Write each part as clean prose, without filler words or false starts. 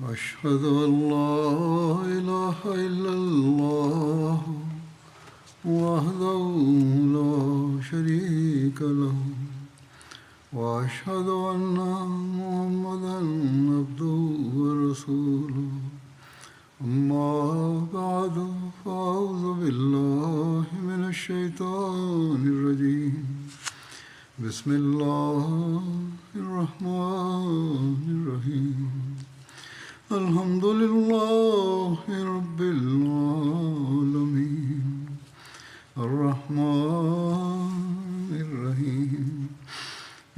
أشهد أن لا إله إلا الله وحده لا شريك له وأشهد أن محمدا عبده ورسوله أما بعد فأعوذ بالله من الشيطان الرجيم بسم الله الرحمن الرحيم الحمد لله رب العالمين الرحمن الرحيم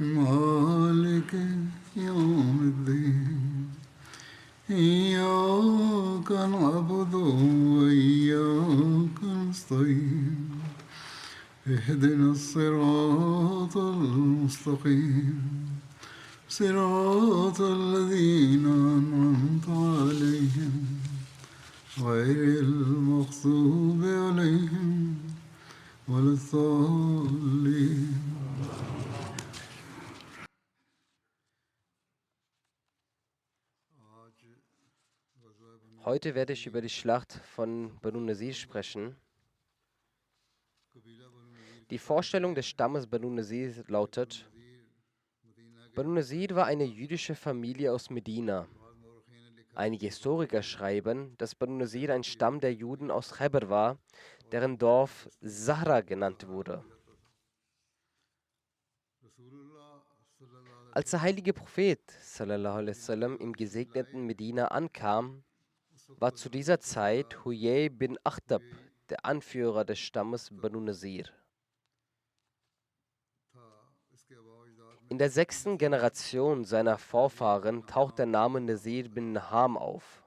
مالك يوم الدين إياك نعبد وإياك نستعين اهدنا الصراط المستقيم صراط الذين أنعمت عليهم غير المغضوب عليهم ولا الضالين. Heute werde ich über die Schlacht von Banu Nazir sprechen. Die Vorstellung des Stammes Banu Nazir lautet: Banu Nazir war eine jüdische Familie aus Medina. Einige Historiker schreiben, dass Banu Nazir ein Stamm der Juden aus Chaybar war, deren Dorf Zahra genannt wurde. Als der heilige Prophet sallallahu alaihi wasallam im gesegneten Medina ankam, war zu dieser Zeit Huyay bin Akhtab der Anführer des Stammes Banu Nazir. In der 6. Generation seiner Vorfahren taucht der Name Nazir bin Naham auf,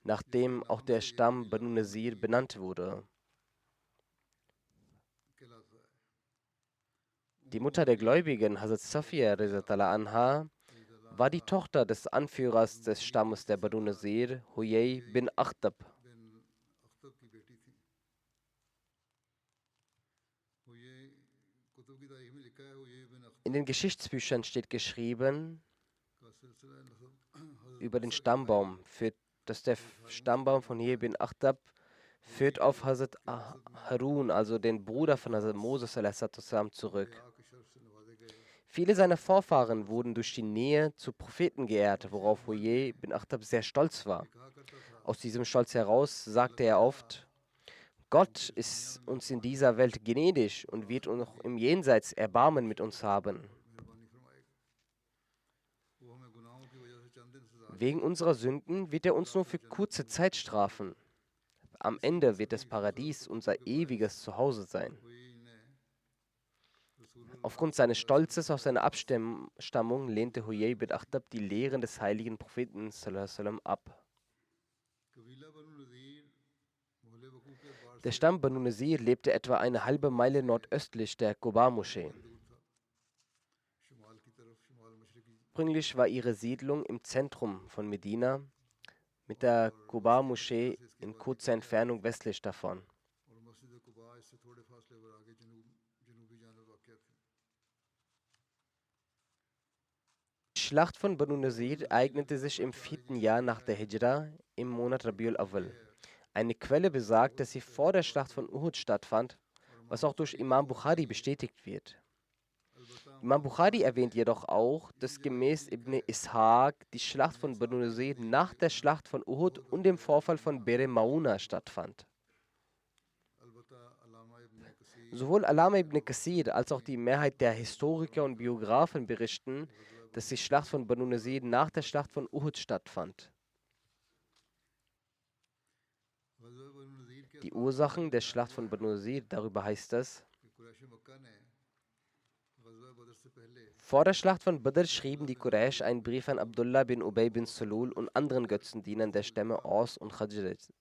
nachdem auch der Stamm Banu Nazir benannt wurde. Die Mutter der Gläubigen, Hazrat Safiya radhiyallahu anha, war die Tochter des Anführers des Stammes der Banu Nazir, Huyay bin Akhtab. In den Geschichtsbüchern steht geschrieben über den Stammbaum, dass der Stammbaum von Huyay bin Akhtab führt auf Hazrat Harun, also den Bruder von Hazrat Moses a.s. zurück. Viele seiner Vorfahren wurden durch die Nähe zu Propheten geehrt, worauf Huyay bin Akhtab sehr stolz war. Aus diesem Stolz heraus sagte er oft: Gott ist uns in dieser Welt gnädig und wird auch im Jenseits Erbarmen mit uns haben. Wegen unserer Sünden wird er uns nur für kurze Zeit strafen. Am Ende wird das Paradies unser ewiges Zuhause sein. Aufgrund seines Stolzes auf seine Abstammung lehnte Huyay bin Akhtab die Lehren des heiligen Propheten sallallahu alaihi wasallam ab. Der Stamm Banu Nazir lebte etwa eine halbe Meile nordöstlich der Quba-Moschee. Ursprünglich war ihre Siedlung im Zentrum von Medina, mit der Quba-Moschee in kurzer Entfernung westlich davon. Die Schlacht von Banu Nazir ereignete sich im 4. Jahr nach der Hijra im Monat Rabiul Awwal. Eine Quelle besagt, dass sie vor der Schlacht von Uhud stattfand, was auch durch Imam Bukhari bestätigt wird. Imam Bukhari erwähnt jedoch auch, dass gemäß Ibn Ishaq die Schlacht von Banu Nazir nach der Schlacht von Uhud und dem Vorfall von Bir Mauna stattfand. Sowohl Allama ibn Kathir als auch die Mehrheit der Historiker und Biografen berichten, dass die Schlacht von Banu Nazir nach der Schlacht von Uhud stattfand. Die Ursachen der Schlacht von Banu Nazir, darüber heißt es: Vor der Schlacht von Badr schrieben die Quraysh einen Brief an Abdullah bin Ubay bin Salul und anderen Götzendienern der Stämme Aus und Khazraj,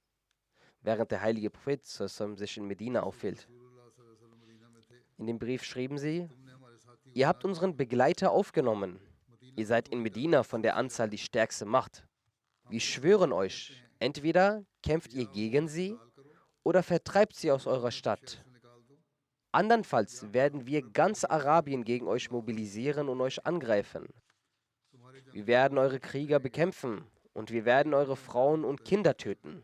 während der heilige Prophet sich in Medina aufhielt. In dem Brief schrieben sie: Ihr habt unseren Begleiter aufgenommen. Ihr seid in Medina von der Anzahl die stärkste Macht. Wir schwören euch, entweder kämpft ihr gegen sie oder vertreibt sie aus eurer Stadt. Andernfalls werden wir ganz Arabien gegen euch mobilisieren und euch angreifen. Wir werden eure Krieger bekämpfen und wir werden eure Frauen und Kinder töten.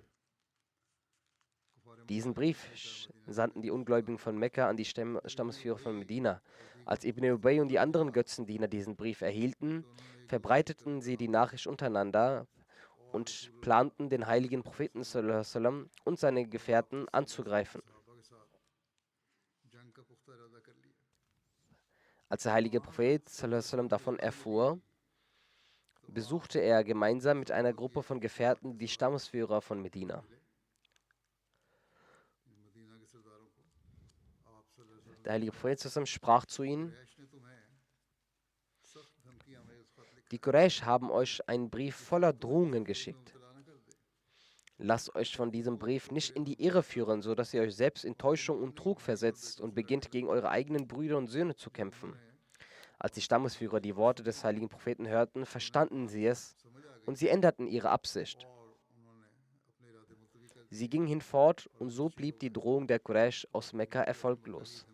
Diesen Brief sandten die Ungläubigen von Mekka an die Stammesführer von Medina. Als Ibn Ubay und die anderen Götzendiener diesen Brief erhielten, verbreiteten sie die Nachricht untereinander und planten, den heiligen Propheten sallallahu alaihi wasallam und seine Gefährten anzugreifen. Als der heilige Prophet sallallahu alaihi wasallam davon erfuhr, besuchte er gemeinsam mit einer Gruppe von Gefährten die Stammesführer von Medina. Der heilige Prophet sallallahu alaihi wasallam sprach zu ihnen: Die Quraysh haben euch einen Brief voller Drohungen geschickt. Lasst euch von diesem Brief nicht in die Irre führen, sodass ihr euch selbst in Täuschung und Trug versetzt und beginnt, gegen eure eigenen Brüder und Söhne zu kämpfen. Als die Stammesführer die Worte des heiligen Propheten hörten, verstanden sie es und sie änderten ihre Absicht. Sie gingen hinfort und so blieb die Drohung der Quraysh aus Mekka erfolglos.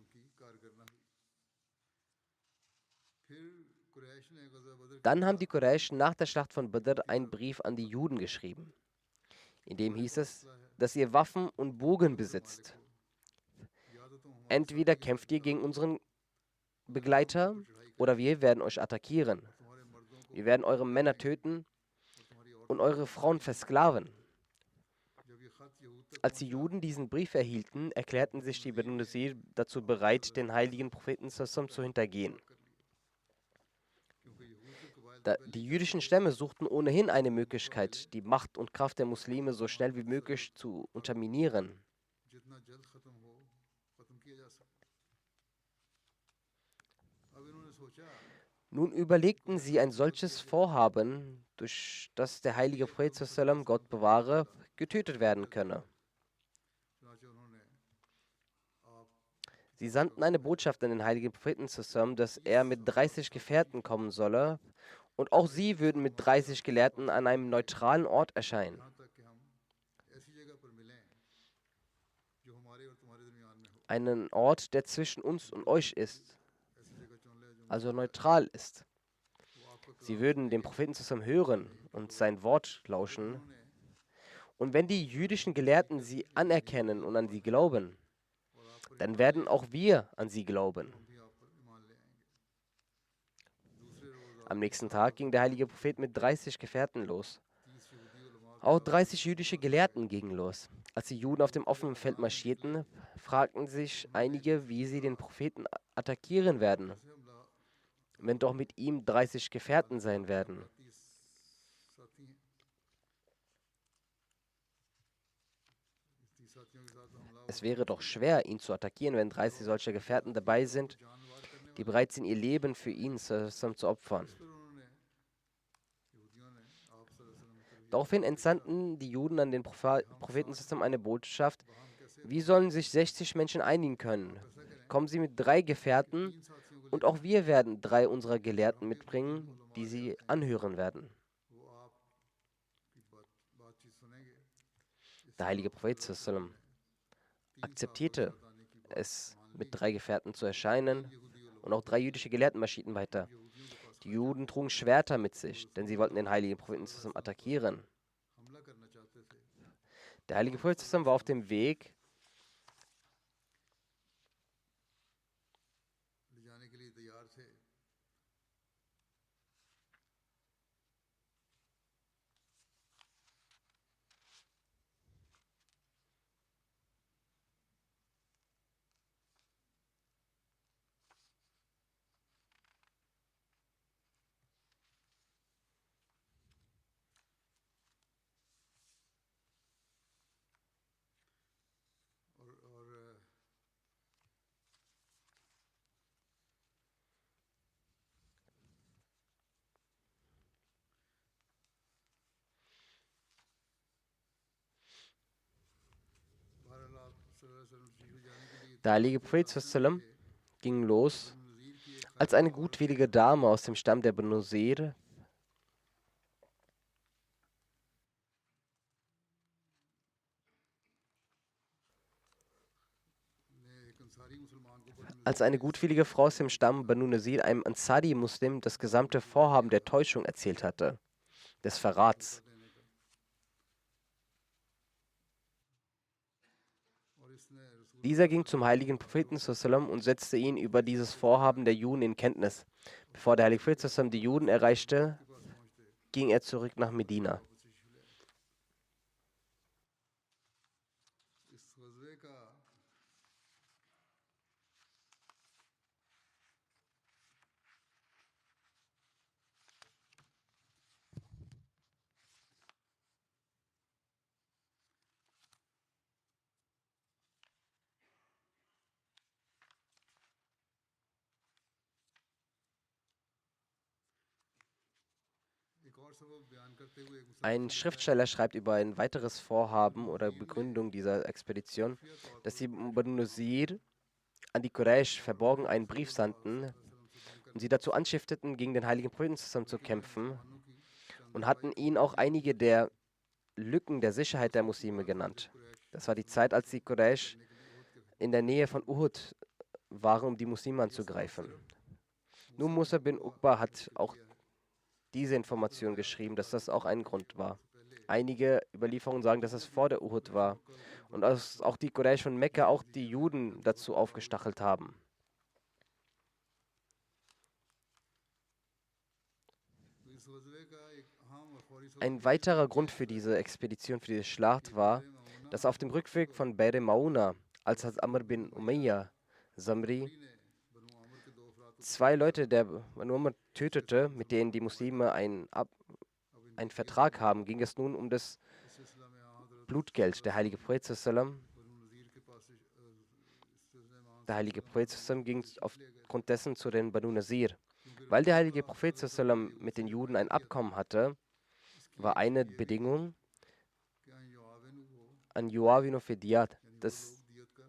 Dann haben die Quraysh nach der Schlacht von Badr einen Brief an die Juden geschrieben. In dem hieß es, dass ihr Waffen und Bogen besitzt. Entweder kämpft ihr gegen unseren Begleiter oder wir werden euch attackieren. Wir werden eure Männer töten und eure Frauen versklaven. Als die Juden diesen Brief erhielten, erklärten sich die Banu Nazir dazu bereit, den heiligen Propheten sallallahu zu hintergehen. Die jüdischen Stämme suchten ohnehin eine Möglichkeit, die Macht und Kraft der Muslime so schnell wie möglich zu unterminieren. Nun überlegten sie ein solches Vorhaben, durch das der heilige Prophet sallallahu, Gott bewahre, getötet werden könne. Sie sandten eine Botschaft an den heiligen Propheten sallallahu, dass er mit 30 Gefährten kommen solle, und auch sie würden mit 30 Gelehrten an einem neutralen Ort erscheinen. Einen Ort, der zwischen uns und euch ist, also neutral ist. Sie würden den Propheten zusammen hören und sein Wort lauschen. Und wenn die jüdischen Gelehrten sie anerkennen und an sie glauben, dann werden auch wir an sie glauben. Am nächsten Tag ging der heilige Prophet mit 30 Gefährten los. Auch 30 jüdische Gelehrten gingen los. Als die Juden auf dem offenen Feld marschierten, fragten sich einige, wie sie den Propheten attackieren werden, wenn doch mit ihm 30 Gefährten sein werden. Es wäre doch schwer, ihn zu attackieren, wenn 30 solcher Gefährten dabei sind, die bereit sind, ihr Leben für ihn zu opfern. Daraufhin entsandten die Juden an den Propheten eine Botschaft: Wie sollen sich 60 Menschen einigen können? Kommen sie mit 3 Gefährten und auch wir werden 3 unserer Gelehrten mitbringen, die sie anhören werden. Der heilige Prophet akzeptierte es, mit 3 Gefährten zu erscheinen, und auch 3 jüdische Gelehrten marschierten weiter. Die Juden trugen Schwerter mit sich, denn sie wollten den heiligen Propheten attackieren. Der heilige Prophet war auf dem Weg, der heilige Prophet ging los, als eine gutwillige Dame aus dem Stamm der Banu Nazir als eine gutwillige Frau aus dem Stamm Banu Nazir einem Ansari-Muslim das gesamte Vorhaben der Täuschung erzählt hatte, des Verrats. Dieser ging zum heiligen Propheten sallam und setzte ihn über dieses Vorhaben der Juden in Kenntnis. Bevor der heilige Prophet sallam die Juden erreichte, ging er zurück nach Medina. Ein Schriftsteller schreibt über ein weiteres Vorhaben oder Begründung dieser Expedition, dass die Banu Nusir an die Quraysh verborgen einen Brief sandten und sie dazu anschifteten, gegen den heiligen Propheten zusammen zu kämpfen und hatten ihn auch einige der Lücken der Sicherheit der Muslime genannt. Das war die Zeit, als die Quraysh in der Nähe von Uhud waren, um die Muslime anzugreifen. Nun Musa bin Uqba hat auch diese Information geschrieben, dass das auch ein Grund war. Einige Überlieferungen sagen, dass es vor der Uhud war und dass auch die Quraysh von Mekka auch die Juden dazu aufgestachelt haben. Ein weiterer Grund für diese Expedition, für diese Schlacht war, dass auf dem Rückweg von Be'r Mauna, als Hazrat Amr bin Umayya Samri zwei Leute der Banu Amr tötete, mit denen die Muslime einen Vertrag haben, ging es nun um das Blutgeld. Der heilige Prophet sallam, ging aufgrund dessen zu den Banu Nazir. Weil der heilige Prophet sallam mit den Juden ein Abkommen hatte, war eine Bedingung an Yuawinu Fidiyat, dass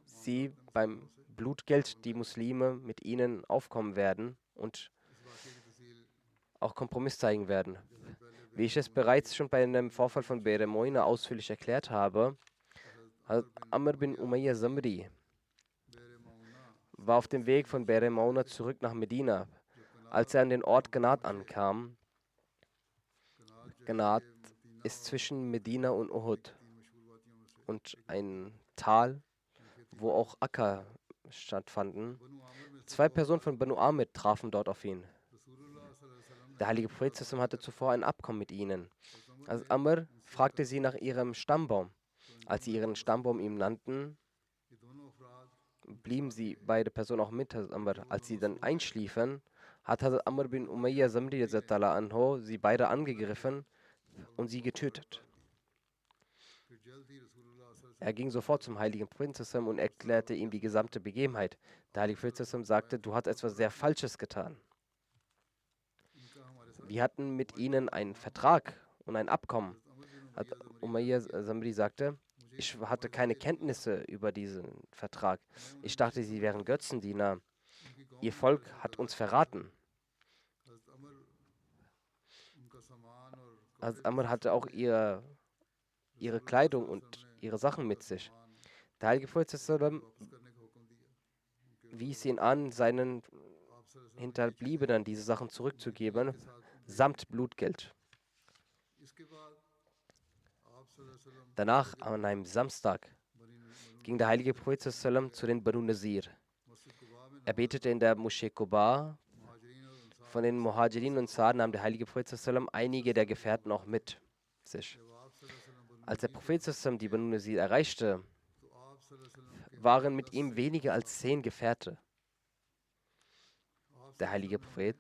sie beim Blutgeld die Muslime mit ihnen aufkommen werden und auch Kompromiss zeigen werden. Wie ich es bereits schon bei einem Vorfall von Be'r Mauna ausführlich erklärt habe, Amr bin Umayya Samri war auf dem Weg von Be'r Mauna zurück nach Medina. Als er an den Ort Ghanat ankam, Ghanat ist zwischen Medina und Uhud und ein Tal, wo auch Acker stattfanden. Zwei Personen von Banu Amid trafen dort auf ihn. Der heilige Prophet hatte zuvor ein Abkommen mit ihnen. Also Amr fragte sie nach ihrem Stammbaum. Als sie ihren Stammbaum ihm nannten, blieben sie beide Personen auch mit Amr. Als sie dann einschliefen, hat Hazrat Amr bin Umayya Samri anho sie beide angegriffen und sie getötet. Er ging sofort zum heiligen Propheten und erklärte ihm die gesamte Begebenheit. Der heilige Prophet sagte, du hast etwas sehr Falsches getan. Wir hatten mit ihnen einen Vertrag und ein Abkommen. Umayya Samri sagte, ich hatte keine Kenntnisse über diesen Vertrag. Ich dachte, sie wären Götzendiener. Ihr Volk hat uns verraten. Amr hatte auch ihre Kleidung und ihre Sachen mit sich. Der heilige Prophet wies ihn an, seinen Hinterbliebenen diese Sachen zurückzugeben, samt Blutgeld. Danach, an einem Samstag, ging der heilige Prophet zu den Banu Nazir. Er betete in der Moschee Quba. Von den Muhajirin und Saad nahm der heilige Prophet einige der Gefährten auch mit sich. Als der Prophet die Banu Nazir erreichte, waren mit ihm weniger als 10 Gefährte. Der heilige Prophet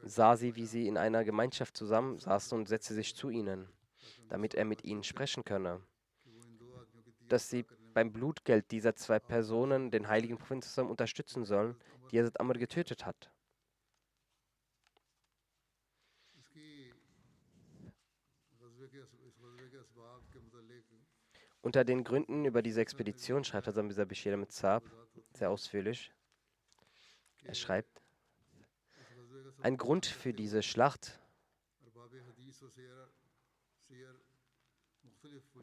sah sie, wie sie in einer Gemeinschaft zusammensaßen und setzte sich zu ihnen, damit er mit ihnen sprechen könne. Dass sie beim Blutgeld dieser 2 Personen den heiligen Propheten unterstützen sollen, die Hazrat Amr getötet hat. Unter den Gründen über diese Expedition schreibt Hazrat Mirza Bashir Ahmad Saab sehr ausführlich. Er schreibt, ein Grund für diese Schlacht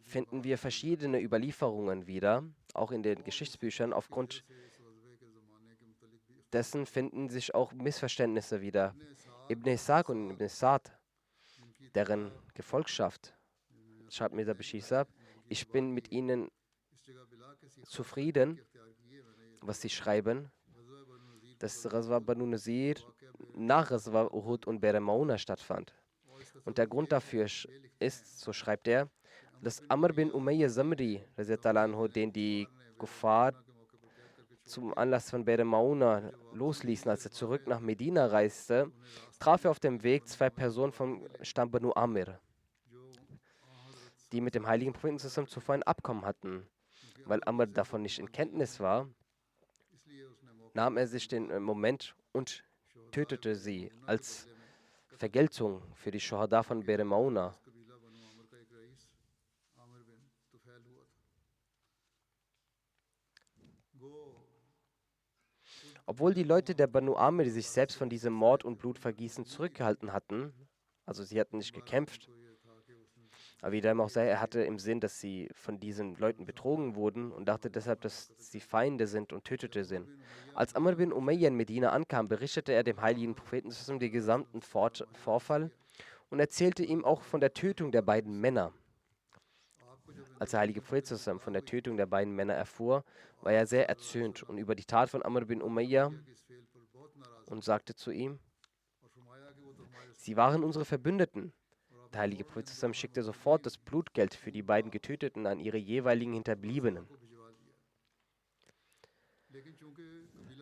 finden wir verschiedene Überlieferungen wieder, auch in den Geschichtsbüchern. Aufgrund dessen finden sich auch Missverständnisse wieder. Ibn Ishaq und Ibn Sa'd, deren Gefolgschaft, schreibt Mirza Bashir Saab, ich bin mit ihnen zufrieden, was sie schreiben, dass Ghazwa Banu Nazir nach Ghazwa Uhud und Bi'r Mauna stattfand. Und der Grund dafür ist, so schreibt er, dass Amr bin Umayya Zamri, radiallahu anhu, den die Kuffar zum Anlass von Bi'r Mauna losließen, als er zurück nach Medina reiste, traf er auf dem Weg zwei Personen vom Stamm Banu Amir, die mit dem heiligen Propheten zusammen zuvor ein Abkommen hatten. Weil Amr davon nicht in Kenntnis war, nahm er sich den Moment und tötete sie als Vergeltung für die Shuhada von Bi'r Mauna. Obwohl die Leute der Banu Amir sich selbst von diesem Mord und Blutvergießen zurückgehalten hatten, also sie hatten nicht gekämpft, aber wie dem auch sei, er hatte im Sinn, dass sie von diesen Leuten betrogen wurden und dachte deshalb, dass sie Feinde sind und tötete sie. Als Amr bin Umayya in Medina ankam, berichtete er dem heiligen Propheten den gesamten Vorfall und erzählte ihm auch von der Tötung der beiden Männer. Als der heilige Prophet von der Tötung der beiden Männer erfuhr, war er sehr erzürnt und über die Tat von Amr bin Umayya und sagte zu ihm, sie waren unsere Verbündeten. Der heilige Prophet schickte sofort das Blutgeld für die beiden Getöteten an ihre jeweiligen Hinterbliebenen.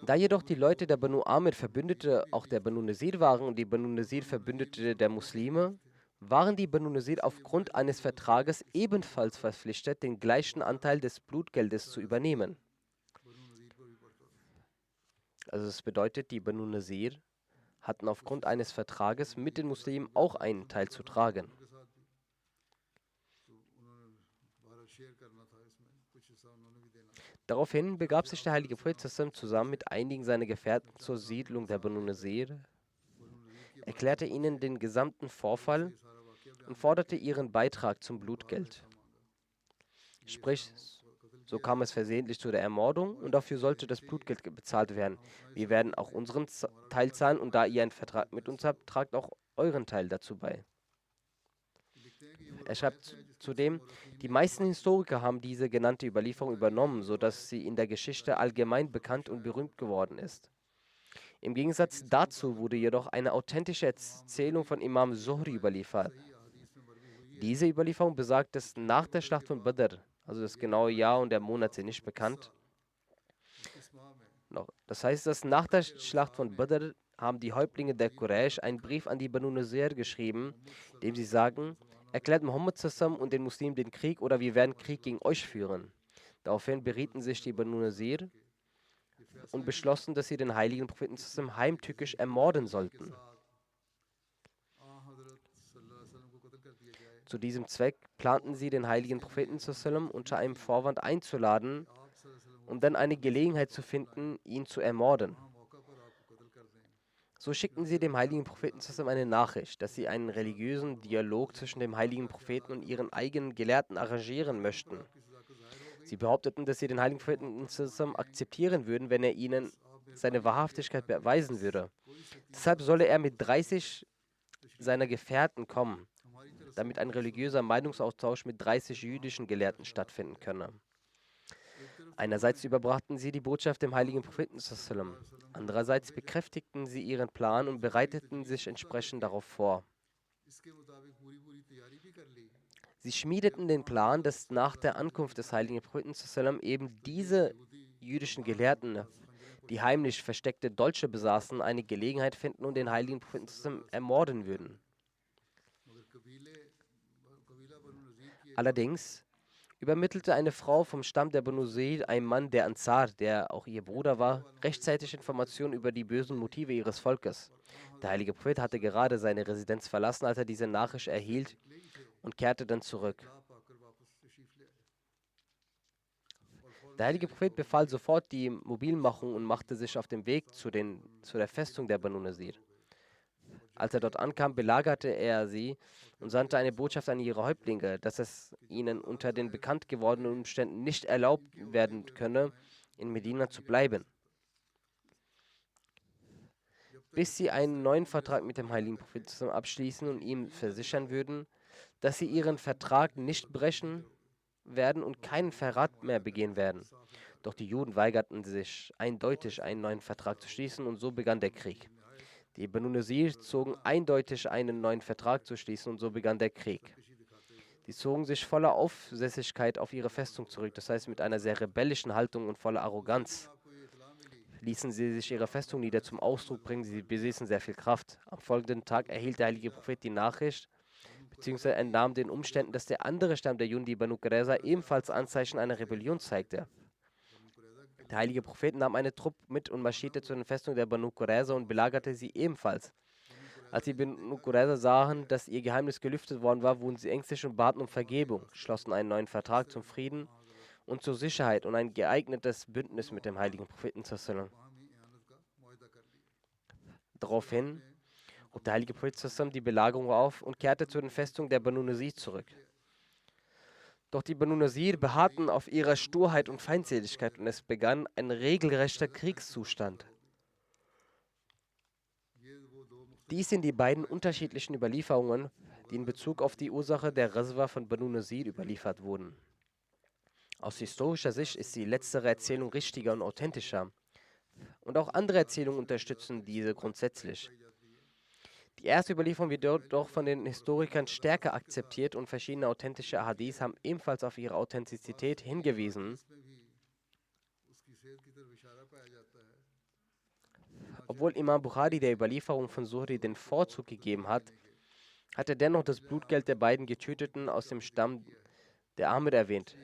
Da jedoch die Leute der Banu Amir Verbündete auch der Banu Nazir waren und die Banu Nazir Verbündete der Muslime, waren die Banu Nazir aufgrund eines Vertrages ebenfalls verpflichtet, den gleichen Anteil des Blutgeldes zu übernehmen. Also das bedeutet, die Banu Nazir hatten aufgrund eines Vertrages mit den Muslimen auch einen Teil zu tragen. Daraufhin begab sich der heilige Prophet zusammen mit einigen seiner Gefährten zur Siedlung der Banu Nazir, erklärte ihnen den gesamten Vorfall und forderte ihren Beitrag zum Blutgeld. Sprich, so kam es versehentlich zu der Ermordung und dafür sollte das Blutgeld bezahlt werden. Wir werden auch unseren Teil zahlen und da ihr einen Vertrag mit uns habt, tragt auch euren Teil dazu bei. Er schreibt zudem, die meisten Historiker haben diese genannte Überlieferung übernommen, sodass sie in der Geschichte allgemein bekannt und berühmt geworden ist. Im Gegensatz dazu wurde jedoch eine authentische Erzählung von Imam Zuhri überliefert. Diese Überlieferung besagt, dass nach der Schlacht von Badr, also das genaue Jahr und der Monat sind nicht bekannt. Das heißt, dass nach der Schlacht von Badr haben die Häuptlinge der Quraysh einen Brief an die Banu Nazir geschrieben, in dem sie sagen, erklärt Muhammad zusammen und den Muslimen den Krieg oder wir werden Krieg gegen euch führen. Daraufhin berieten sich die Banu Nazir und beschlossen, dass sie den heiligen Propheten zusammen heimtückisch ermorden sollten. Zu diesem Zweck planten sie, den heiligen Propheten unter einem Vorwand einzuladen, um dann eine Gelegenheit zu finden, ihn zu ermorden. So schickten sie dem heiligen Propheten eine Nachricht, dass sie einen religiösen Dialog zwischen dem heiligen Propheten und ihren eigenen Gelehrten arrangieren möchten. Sie behaupteten, dass sie den heiligen Propheten akzeptieren würden, wenn er ihnen seine Wahrhaftigkeit beweisen würde. Deshalb solle er mit 30 seiner Gefährten kommen, damit ein religiöser Meinungsaustausch mit 30 jüdischen Gelehrten stattfinden könne. Einerseits überbrachten sie die Botschaft dem heiligen Propheten, andererseits bekräftigten sie ihren Plan und bereiteten sich entsprechend darauf vor. Sie schmiedeten den Plan, dass nach der Ankunft des heiligen Propheten eben diese jüdischen Gelehrten, die heimlich versteckte Dolche besaßen, eine Gelegenheit finden und den heiligen Propheten ermorden würden. Allerdings übermittelte eine Frau vom Stamm der Banu Nazir einem Mann der Ansar, der auch ihr Bruder war, rechtzeitig Informationen über die bösen Motive ihres Volkes. Der heilige Prophet hatte gerade seine Residenz verlassen, als er diese Nachricht erhielt und kehrte dann zurück. Der heilige Prophet befahl sofort die Mobilmachung und machte sich auf den Weg zu der Festung der Banu Nazir. Als er dort ankam, belagerte er sie und sandte eine Botschaft an ihre Häuptlinge, dass es ihnen unter den bekannt gewordenen Umständen nicht erlaubt werden könne, in Medina zu bleiben, bis sie einen neuen Vertrag mit dem heiligen Propheten abschließen und ihm versichern würden, dass sie ihren Vertrag nicht brechen werden und keinen Verrat mehr begehen werden. Doch die Juden weigerten sich eindeutig, einen neuen Vertrag zu schließen und so begann der Krieg. Die Banu Nazir zogen eindeutig einen neuen Vertrag zu schließen und so begann der Krieg. Die zogen sich voller Aufsässigkeit auf ihre Festung zurück, das heißt mit einer sehr rebellischen Haltung und voller Arroganz ließen sie sich ihre Festung nieder zum Ausdruck bringen, sie besäßen sehr viel Kraft. Am folgenden Tag erhielt der heilige Prophet die Nachricht, beziehungsweise entnahm den Umständen, dass der andere Stamm der Juden, die Banu Qurayza, ebenfalls Anzeichen einer Rebellion zeigte. Der heilige Prophet nahm eine Truppe mit und marschierte zu den Festungen der Banu Qurayza und belagerte sie ebenfalls. Als die Banu Qurayza sahen, dass ihr Geheimnis gelüftet worden war, wurden sie ängstlich und baten um Vergebung, schlossen einen neuen Vertrag zum Frieden und zur Sicherheit und ein geeignetes Bündnis mit dem heiligen Propheten. Daraufhin hob der heilige Prophet die Belagerung auf und kehrte zu den Festungen der Banu Nazir zurück. Doch die Banu Nazir beharrten auf ihrer Sturheit und Feindseligkeit und es begann ein regelrechter Kriegszustand. Dies sind die beiden unterschiedlichen Überlieferungen, die in Bezug auf die Ursache der Ghazwa von Banu Nazir überliefert wurden. Aus historischer Sicht ist die letztere Erzählung richtiger und authentischer. Und auch andere Erzählungen unterstützen diese grundsätzlich. Die erste Überlieferung wird dort doch von den Historikern stärker akzeptiert und verschiedene authentische Ahadith haben ebenfalls auf ihre Authentizität hingewiesen. Obwohl Imam Bukhari der Überlieferung von Zuhri den Vorzug gegeben hat, hat er dennoch das Blutgeld der beiden Getöteten aus dem Stamm der Amir erwähnt.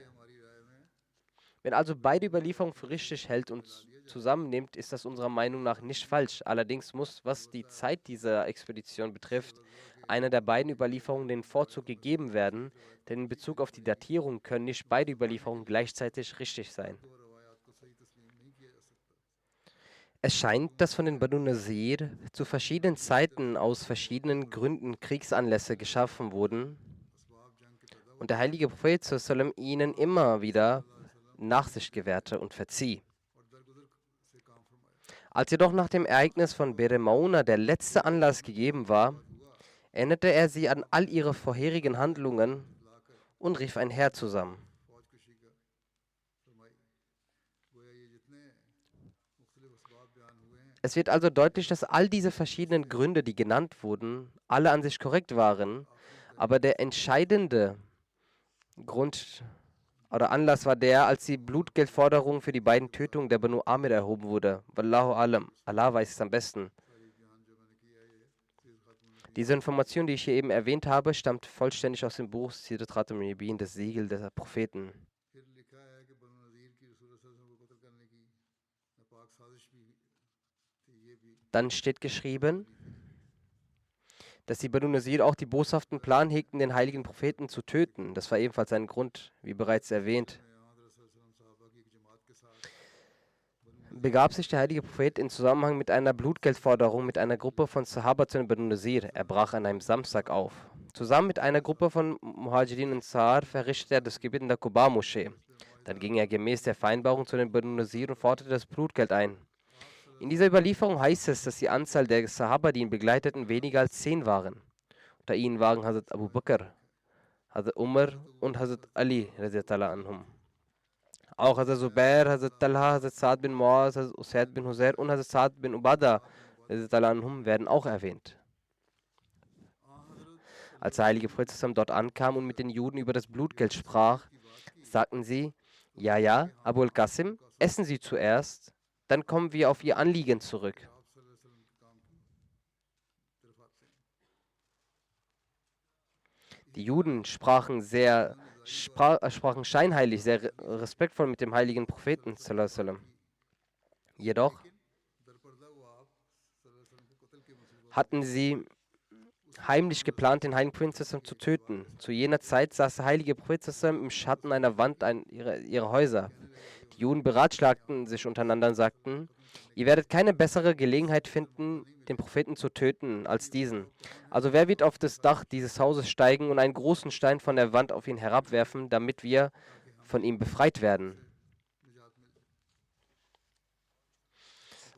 Wenn also beide Überlieferungen für richtig hält und zusammennimmt, ist das unserer Meinung nach nicht falsch. Allerdings muss, was die Zeit dieser Expedition betrifft, einer der beiden Überlieferungen den Vorzug gegeben werden, denn in Bezug auf die Datierung können nicht beide Überlieferungen gleichzeitig richtig sein. Es scheint, dass von den Banu Nazir zu verschiedenen Zeiten aus verschiedenen Gründen Kriegsanlässe geschaffen wurden und der heilige Prophet sallam ihnen immer wieder Nachsicht gewährte und verzieh. Als jedoch nach dem Ereignis von Bir Mauna der letzte Anlass gegeben war, erinnerte er sie an all ihre vorherigen Handlungen und rief ein Heer zusammen. Es wird also deutlich, dass all diese verschiedenen Gründe, die genannt wurden, alle an sich korrekt waren, aber der entscheidende Grund oder Anlass war der, als die Blutgeldforderung für die beiden Tötungen der Banu Amir erhoben wurde. Wallahu alam, Allah weiß es am besten. Diese Information, die ich hier eben erwähnt habe, stammt vollständig aus dem Buch Sirat Khatam an-Nabiyyin, das Siegel der Propheten. Dann steht geschrieben, dass die Banu Nazir auch die boshaften Plan hegten, den heiligen Propheten zu töten. Das war ebenfalls ein Grund, wie bereits erwähnt. Begab sich der heilige Prophet in Zusammenhang mit einer Blutgeldforderung mit einer Gruppe von Sahaba zu den Banu Nazir. Er brach an einem Samstag auf. Zusammen mit einer Gruppe von Muhajirin und Sa'ar verrichtete er das Gebet in der Quba-Moschee. Dann ging er gemäß der Vereinbarung zu den Banu Nazir und forderte das Blutgeld ein. In dieser Überlieferung heißt es, dass die Anzahl der Sahaba, die ihn begleiteten, weniger als 10 waren. Unter ihnen waren Hazrat Abu Bakr, Hazrat Umar und Hazrat Ali anhum. Auch Hazrat Zubair, Hazrat Talha, Hazrat Sa'ad bin Muaz, Hazrat Usaid bin Huzair und Hazrat Sa'ad bin Ubadah anhum werden auch erwähnt. Als der heilige Prophet dort ankam und mit den Juden über das Blutgeld sprach, sagten sie, ja, Abu al-Qasim, essen Sie zuerst, dann kommen wir auf Ihr Anliegen zurück. Die Juden sprachen scheinheilig, sehr respektvoll mit dem heiligen Propheten. Jedoch hatten sie heimlich geplant, den heiligen Propheten zu töten. Zu jener Zeit saß der heilige Prophet im Schatten einer Wand ihrer Häuser. Die Juden beratschlagten sich untereinander und sagten, ihr werdet keine bessere Gelegenheit finden, den Propheten zu töten, als diesen. Also wer wird auf das Dach dieses Hauses steigen und einen großen Stein von der Wand auf ihn herabwerfen, damit wir von ihm befreit werden?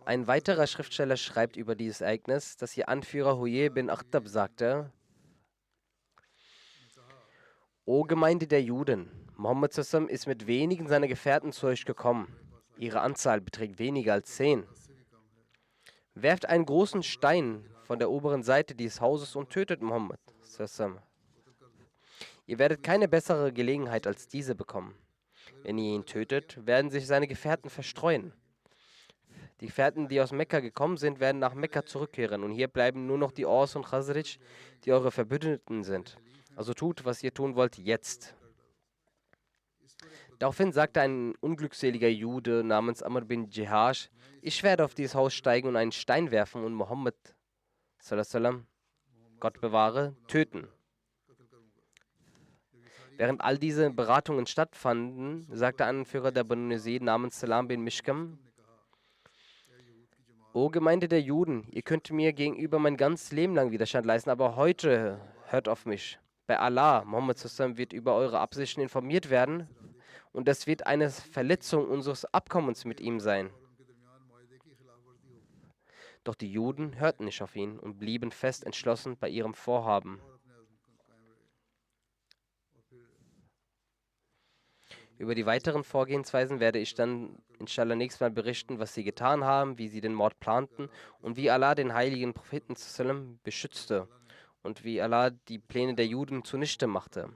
Ein weiterer Schriftsteller schreibt über dieses Ereignis, dass ihr Anführer Huyay bin Akhtab sagte, O Gemeinde der Juden, Mohammed Sassam ist mit wenigen seiner Gefährten zu euch gekommen. Ihre Anzahl beträgt weniger als 10. Werft einen großen Stein von der oberen Seite dieses Hauses und tötet Mohammed Sassam. Ihr werdet keine bessere Gelegenheit als diese bekommen. Wenn ihr ihn tötet, werden sich seine Gefährten verstreuen. Die Gefährten, die aus Mekka gekommen sind, werden nach Mekka zurückkehren und hier bleiben nur noch die Aus und Khazraj, die eure Verbündeten sind. Also tut, was ihr tun wollt, jetzt. Daraufhin sagte ein unglückseliger Jude namens Amr bin Jihash, ich werde auf dieses Haus steigen und einen Stein werfen und Mohammed, sallam, Gott bewahre, töten. Während all diese Beratungen stattfanden, sagte ein Anführer der Banu Nazir namens Salam bin Mishkam, O Gemeinde der Juden, ihr könnt mir gegenüber mein ganzes Leben lang Widerstand leisten, aber heute hört auf mich. Bei Allah, Mohammed sallam, wird über eure Absichten informiert werden und das wird eine Verletzung unseres Abkommens mit ihm sein. Doch die Juden hörten nicht auf ihn und blieben fest entschlossen bei ihrem Vorhaben. Über die weiteren Vorgehensweisen werde ich dann inshallah nächstes Mal berichten, was sie getan haben, wie sie den Mord planten und wie Allah den heiligen Propheten sallam beschützte und wie Allah die Pläne der Juden zunichte machte.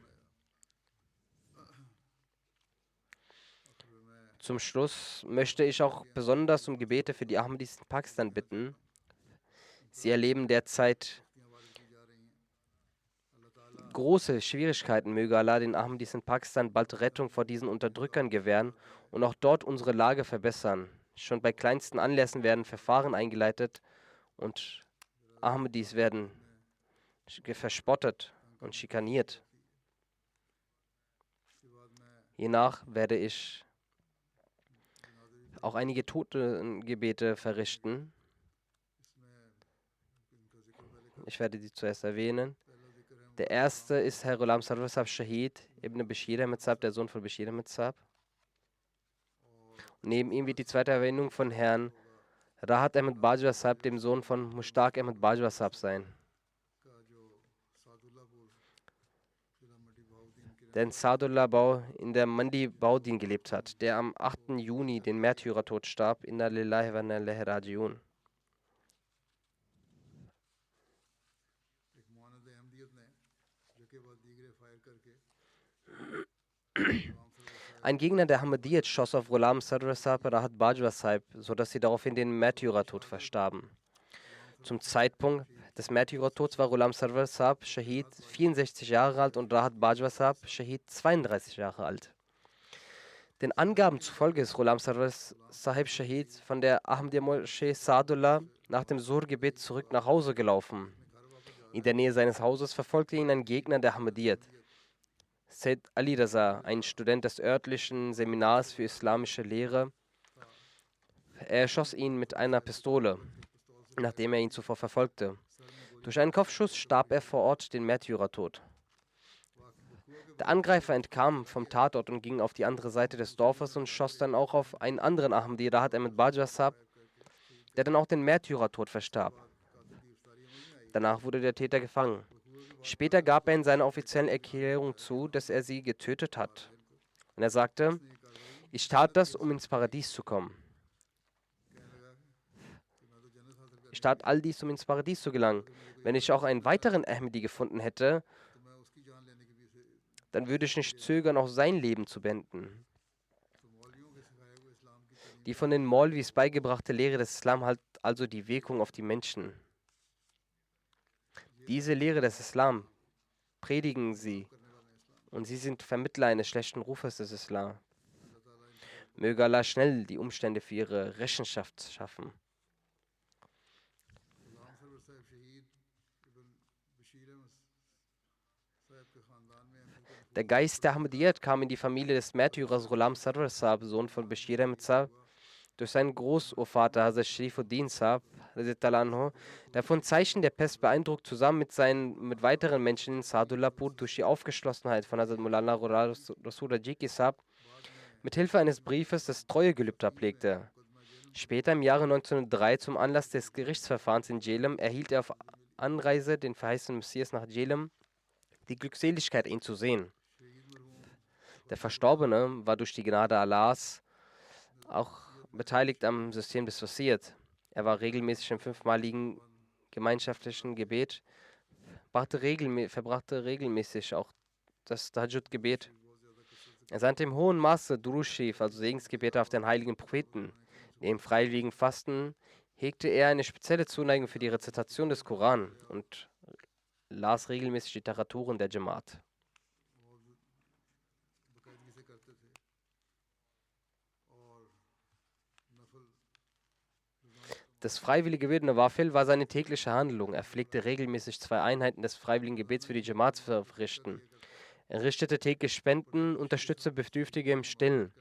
Zum Schluss möchte ich auch besonders um Gebete für die Ahmadis in Pakistan bitten. Sie erleben derzeit große Schwierigkeiten. Möge Allah den Ahmadis in Pakistan bald Rettung vor diesen Unterdrückern gewähren und auch dort unsere Lage verbessern. Schon bei kleinsten Anlässen werden Verfahren eingeleitet und Ahmadis werden verspottet und schikaniert. Hiernach werde ich auch einige Totengebete verrichten. Ich werde die zuerst erwähnen. Der erste ist Herr Ghulam Sarwar Sahib Shahid Ibn Bashir Ahmed Sahib, der Sohn von Bashir Ahmed Sahib. Und neben ihm wird die zweite Erwähnung von Herrn Rahat Ahmed Bajwa Sahib, dem Sohn von Mushtaq Ahmed Bajwa Sahib sein. Der in Saadullah Bau in der Mandi Baudin gelebt hat, der am 8. Juni den Märtyrertod starb, Inna lillahi wa inna ilaihi rajiun. Ein Gegner der Ahmadiyyat schoss auf Ghulam Sadr Sahib Rahat Bajwa Sahib, sodass sie daraufhin den Märtyrertod verstarben. Zum Zeitpunkt des Märtyrertods war Ghulam Sadr Sahib Shahid 64 Jahre alt und Rahat Bajwa Sahib Shahid 32 Jahre alt. Den Angaben zufolge ist Ghulam Sadr Sahib Shahid von der Ahmadiyya Moschee Saadullah nach dem Zuhr-Gebet zurück nach Hause gelaufen. In der Nähe seines Hauses verfolgte ihn ein Gegner der Ahmadiyyat. Said Ali Raza, ein Student des örtlichen Seminars für islamische Lehre, er erschoss ihn mit einer Pistole, nachdem er ihn zuvor verfolgte. Durch einen Kopfschuss starb er vor Ort den Märtyrertod. Der Angreifer entkam vom Tatort und ging auf die andere Seite des Dorfes und schoss dann auch auf einen anderen Ahmadi, Rahat Ahmed Bajwa Sahib, der dann auch den Märtyrertod verstarb. Danach wurde der Täter gefangen. Später gab er in seiner offiziellen Erklärung zu, dass er sie getötet hat. Und er sagte, ich tat das, um ins Paradies zu kommen. Ich tat all dies, um ins Paradies zu gelangen. Wenn ich auch einen weiteren Ahmadi gefunden hätte, dann würde ich nicht zögern, auch sein Leben zu beenden. Die von den Maulvis beigebrachte Lehre des Islam hat also die Wirkung auf die Menschen. Diese Lehre des Islam predigen sie und sie sind Vermittler eines schlechten Rufes des Islam. Möge Allah schnell die Umstände für ihre Rechenschaft schaffen. Der Geist der Ahmadiyyat kam in die Familie des Märtyrers Ghulam Sadr Sahib, Sohn von Bashir Ahmed Sahib, durch seinen Großurvater Hazrat Sharifuddin Sahib, der von Zeichen der Pest beeindruckt zusammen mit weiteren Menschen in Saadullahpur durch die Aufgeschlossenheit von Hazrat Maulana Rasul Rajiki Sahib mit Hilfe eines Briefes das Treuegelübde ablegte. Später im Jahre 1903 zum Anlass des Gerichtsverfahrens in Jhelum erhielt er auf Anreise den verheißenen Messias nach Jhelum die Glückseligkeit, ihn zu sehen. Der Verstorbene war durch die Gnade Allahs auch beteiligt am System des Wasiyyat. Er war regelmäßig im fünfmaligen gemeinschaftlichen Gebet, verbrachte regelmäßig auch das Tahajjud-Gebet. Er sandte im hohen Maße Durush-Sharif, also Segensgebete auf den heiligen Propheten. Neben freiwilligen Fasten hegte er eine spezielle Zuneigung für die Rezitation des Koran und las regelmäßig die Literaturen der Jamaat. Das freiwillige Gebet Nawafil war seine tägliche Handlung. Er pflegte regelmäßig 2 Einheiten des freiwilligen Gebets für die Jamaat zu verrichten. Er richtete täglich Spenden, unterstützte Bedürftige im Stillen,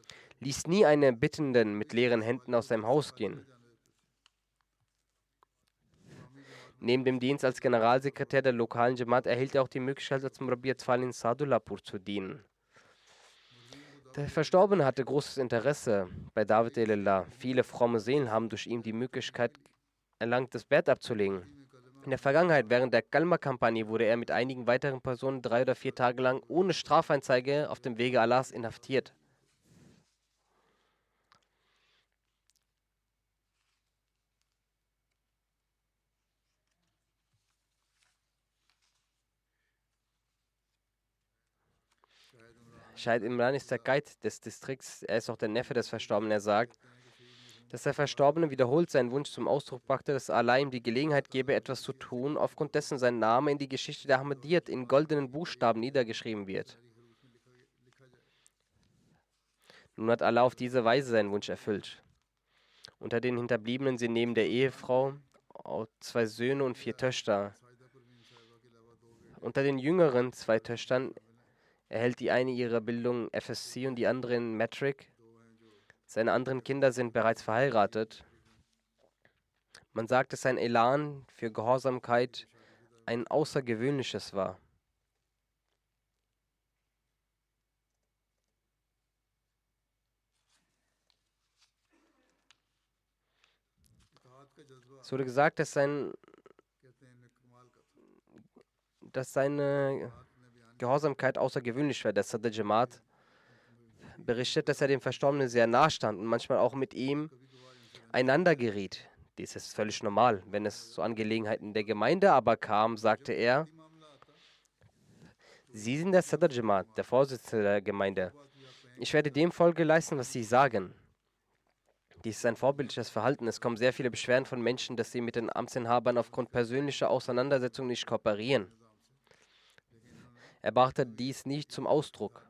ließ nie einen Bittenden mit leeren Händen aus seinem Haus gehen. Neben dem Dienst als Generalsekretär der lokalen Jamaat erhielt er auch die Möglichkeit, als Murabbi Atfal in Sadullahpur zu dienen. Der Verstorbene hatte großes Interesse bei Dawat ilallah. Viele fromme Seelen haben durch ihn die Möglichkeit erlangt, das Bett abzulegen. In der Vergangenheit, während der Kalma-Kampagne, wurde er mit einigen weiteren Personen 3 oder 4 Tage lang ohne Strafanzeige auf dem Wege Allahs inhaftiert. Shahid Imran ist der Guide des Distrikts, er ist auch der Neffe des Verstorbenen. Er sagt, dass der Verstorbene wiederholt seinen Wunsch zum Ausdruck brachte, dass Allah ihm die Gelegenheit gebe, etwas zu tun, aufgrund dessen sein Name in die Geschichte der Ahmadiyyat in goldenen Buchstaben niedergeschrieben wird. Nun hat Allah auf diese Weise seinen Wunsch erfüllt. Unter den Hinterbliebenen sind neben der Ehefrau auch 2 Söhne und 4 Töchter. Unter den jüngeren 2 Töchtern erhält die eine ihre Bildung FSC und die andere in Metric. Seine anderen Kinder sind bereits verheiratet. Man sagt, dass sein Elan für Gehorsamkeit ein außergewöhnliches war. Es wurde gesagt, dass seine Gehorsamkeit außergewöhnlich war. Der Sadr Jamaat berichtet, dass er dem Verstorbenen sehr nahe stand und manchmal auch mit ihm einander geriet. Dies ist völlig normal. Wenn es zu Angelegenheiten der Gemeinde aber kam, sagte er, Sie sind der Sadr Jamaat, der Vorsitzende der Gemeinde. Ich werde dem Folge leisten, was Sie sagen. Dies ist ein vorbildliches Verhalten. Es kommen sehr viele Beschwerden von Menschen, dass sie mit den Amtsinhabern aufgrund persönlicher Auseinandersetzungen nicht kooperieren. Er brachte dies nicht zum Ausdruck.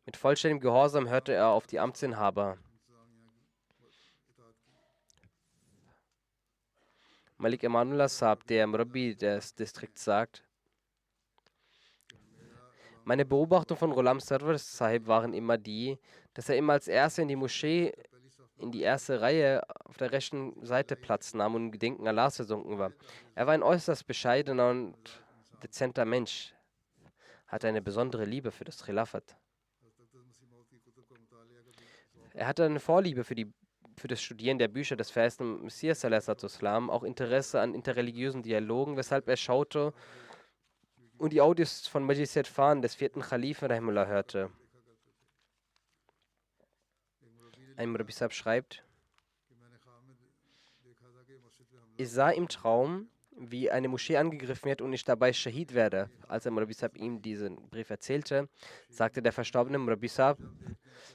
Mit vollständigem Gehorsam hörte er auf die Amtsinhaber. Malik Emanullah Saab, der Murabbi des Distrikts, sagt, meine Beobachtung von Ghulam Sarwar Sahib waren immer die, dass er immer als Erster in die Moschee in die erste Reihe auf der rechten Seite Platz nahm und im Gedenken Allahs versunken war. Er war ein äußerst bescheidener und dezenter Mensch, hatte eine besondere Liebe für das Khilafat. Er hatte eine Vorliebe für das Studieren der Bücher des verheißenen Messias, auch Interesse an interreligiösen Dialogen, weshalb er schaute und die Audios von Majlis Irfan des 4. Khalifen Rahimullah hörte. Ein Murabbi Sahib schreibt, ich sah im Traum, wie eine Moschee angegriffen wird und ich dabei Shahid werde. Als der Murabbi Sahib ihm diesen Brief erzählte, sagte der verstorbene Murabbi Sahib,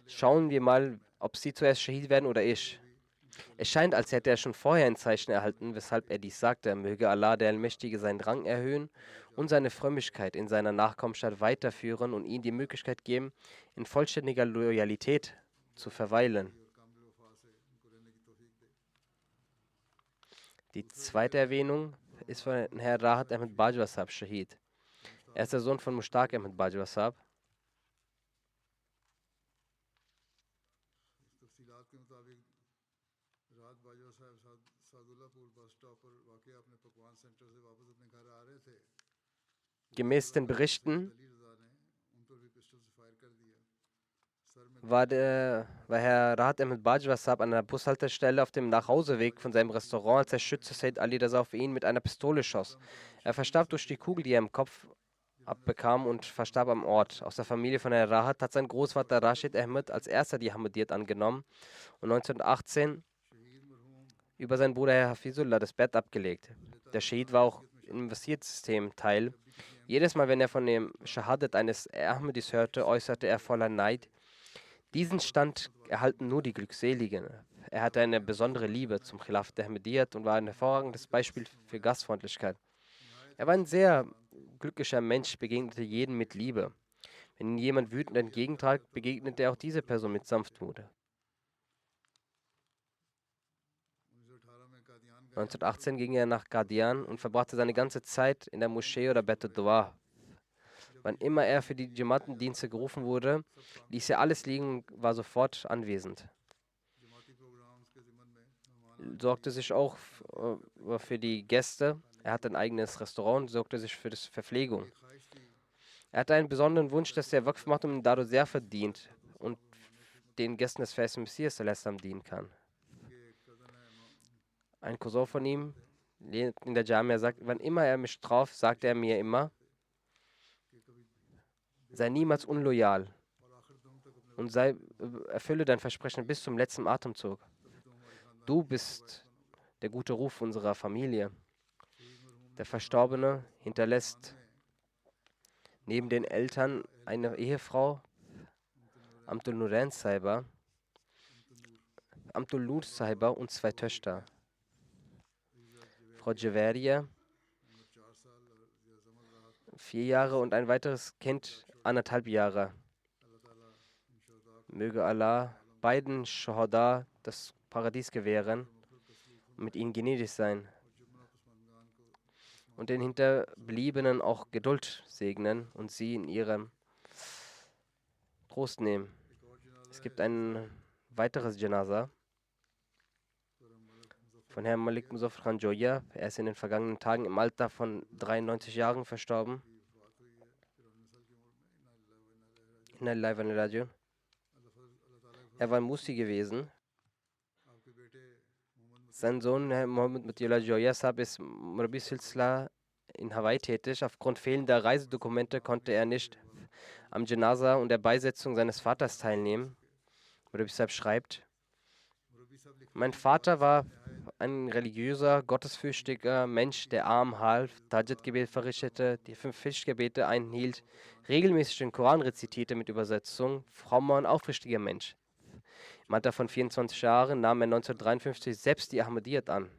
schauen wir mal, ob Sie zuerst Shahid werden oder ich. Es scheint, als hätte er schon vorher ein Zeichen erhalten, weshalb er dies sagte. Möge Allah, der Allmächtige, seinen Rang erhöhen und seine Frömmigkeit in seiner Nachkommenschaft weiterführen und ihm die Möglichkeit geben, in vollständiger Loyalität zu verweilen. Die zweite Erwähnung ist von Herrn Rahat Ahmed Bajwa Sahib Shahid. Er ist der Sohn von Mushtaq Ahmed Bajwa Sahib. Gemäß den Berichten war Herr Rahat Ahmed Bajwa Sahib an einer Bushaltestelle auf dem Nachhauseweg von seinem Restaurant, als der Schütze Said Ali Raza auf ihn mit einer Pistole schoss. Er verstarb durch die Kugel, die er im Kopf abbekam und verstarb am Ort. Aus der Familie von Herrn Rahat hat sein Großvater Rashid Ahmed als erster die Ahmadiyyat angenommen und 1918 über seinen Bruder Herr Hafizullah das Bett abgelegt. Der Schahid war auch im Wasiyyat-System Teil. Jedes Mal, wenn er von dem Shahadat eines Ahmadis hörte, äußerte er voller Neid: Diesen Stand erhalten nur die Glückseligen. Er hatte eine besondere Liebe zum Khilafat der Ahmadiyyat und war ein hervorragendes Beispiel für Gastfreundlichkeit. Er war ein sehr glücklicher Mensch, begegnete jedem mit Liebe. Wenn ihn jemand wütend entgegentrat, begegnete er auch diese Person mit Sanftmut. 1918 ging er nach Qadian und verbrachte seine ganze Zeit in der Moschee oder Bet Dua. Wann immer er für die Jamatendienste gerufen wurde, ließ er alles liegen und war sofort anwesend. Sorgte sich auch für die Gäste. Er hatte ein eigenes Restaurant, sorgte sich für die Verpflegung. Er hatte einen besonderen Wunsch, dass er Waqf macht und dadurch sehr verdient und den Gästen des Vers Messias Salasam dienen kann. Ein Cousin von ihm in der Jamia sagt, wann immer er mich traf, sagte er mir immer: Sei niemals unloyal und erfülle dein Versprechen bis zum letzten Atemzug. Du bist der gute Ruf unserer Familie. Der Verstorbene hinterlässt neben den Eltern eine Ehefrau, Amtul Nuran Saiba, Amtul Nur Saiba und zwei Töchter, Frau Javeria, 4 Jahre und ein weiteres Kind, 1,5 Jahre. Möge Allah beiden Shuhada das Paradies gewähren und mit ihnen gnädig sein und den Hinterbliebenen auch Geduld segnen und sie in ihrem Trost nehmen. Es gibt ein weiteres Janaza von Herrn Malik Muzaffar Khan Joya. Er ist in den vergangenen Tagen im Alter von 93 Jahren verstorben. Inna lillahi wa inna ilaihi raji'un. Er war ein Musi gewesen. Sein Sohn, Herr Mohammed Mutiyullah Joya Sahib, ist Murabi Silsila in Hawaii tätig. Aufgrund fehlender Reisedokumente konnte er nicht am Janaza und der Beisetzung seines Vaters teilnehmen. Murabi Sahib schreibt: Mein Vater war ein religiöser, gottesfürchtiger Mensch, der arm half, Tajid-Gebet verrichtete, die 5 Fischgebete einhielt, regelmäßig den Koran rezitierte mit Übersetzung, frommer und aufrichtiger Mensch. Im Alter von 24 Jahren nahm er 1953 selbst die Ahmadiyyat an.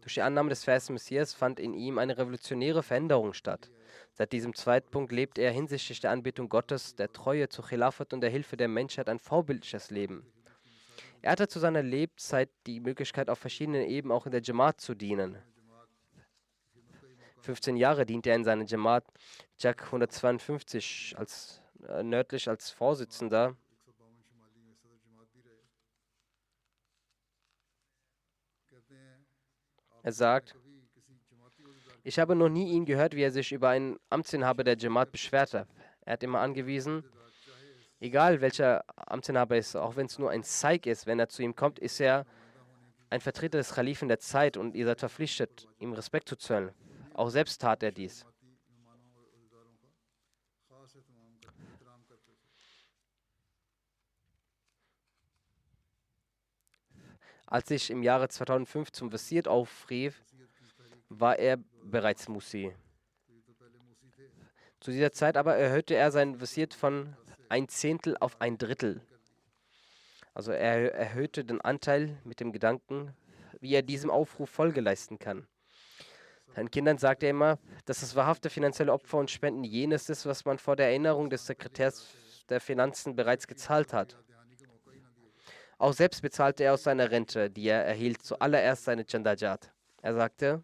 Durch die Annahme des Vers Messias fand in ihm eine revolutionäre Veränderung statt. Seit diesem Zeitpunkt lebt er hinsichtlich der Anbetung Gottes, der Treue zur Khilafat und der Hilfe der Menschheit ein vorbildliches Leben. Er hatte zu seiner Lebzeit die Möglichkeit, auf verschiedenen Ebenen auch in der Jamaat zu dienen. 15 Jahre diente er in seiner Jamaat Jak 152 nördlich als Vorsitzender. Er sagt: Ich habe noch nie ihn gehört, wie er sich über einen Amtsinhaber der Jamaat beschwerte. Er hat immer angewiesen, egal welcher Amtsinhaber ist, auch wenn es nur ein Saik ist, wenn er zu ihm kommt, ist er ein Vertreter des Khalifen der Zeit und ihr seid verpflichtet, ihm Respekt zu zollen. Auch selbst tat er dies. Als ich im Jahre 2005 zum Wasiyyat aufrief, war er bereits Musi. Zu dieser Zeit aber erhöhte er sein Wasiyyat von 1/10 auf 1/3. Also er erhöhte den Anteil mit dem Gedanken, wie er diesem Aufruf Folge leisten kann. Seinen Kindern sagte er immer, dass das wahrhafte finanzielle Opfer und Spenden jenes ist, was man vor der Erinnerung des Sekretärs der Finanzen bereits gezahlt hat. Auch selbst bezahlte er aus seiner Rente, die er erhielt, zuallererst seine Chandajat. Er sagte: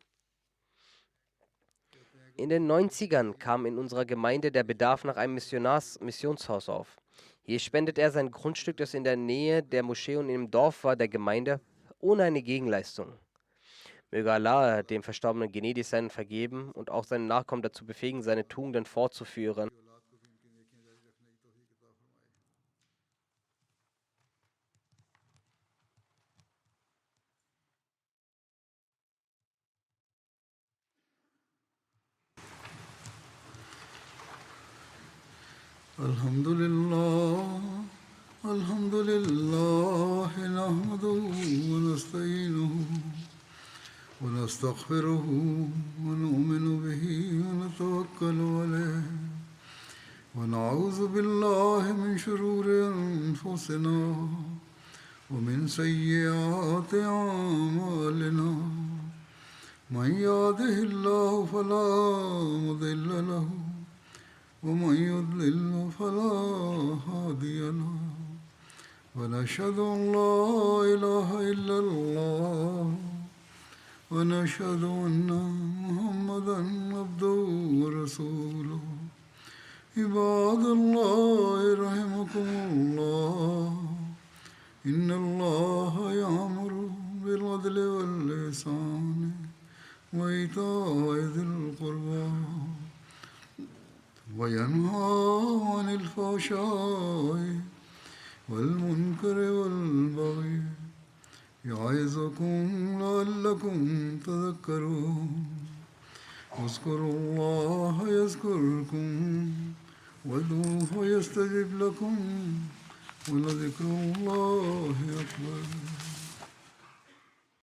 In den 90ern kam in unserer Gemeinde der Bedarf nach einem Missionshaus auf. Hier spendet er sein Grundstück, das in der Nähe der Moschee und im Dorf war, der Gemeinde, ohne eine Gegenleistung. Möge Allah dem Verstorbenen gnädig sein und vergeben und auch seine Nachkommen dazu befähigen, seine Tugenden fortzuführen. الحمد لله الحمد لله نحمده ونستعينه ونستغفره ونؤمن به ونتوكل عليه ونعوذ بالله من شرور أنفسنا ومن سيئات أعمالنا من يهده الله فلا مضل له ومن يضلل فلا هادي له ونشهد أن لا إله إلا الله ونشهد أن محمدا عبده ورسوله عباد الله رحمكم الله إن الله يأمر بالعدل والإحسان وإيتاء ذي القربى وينهى عن الفحشاء والمنكر والبغي يعظكم لعلكم تذكرون اذكروا الله يذكركم وادعوه يستجب لكم ولذكر الله أكبر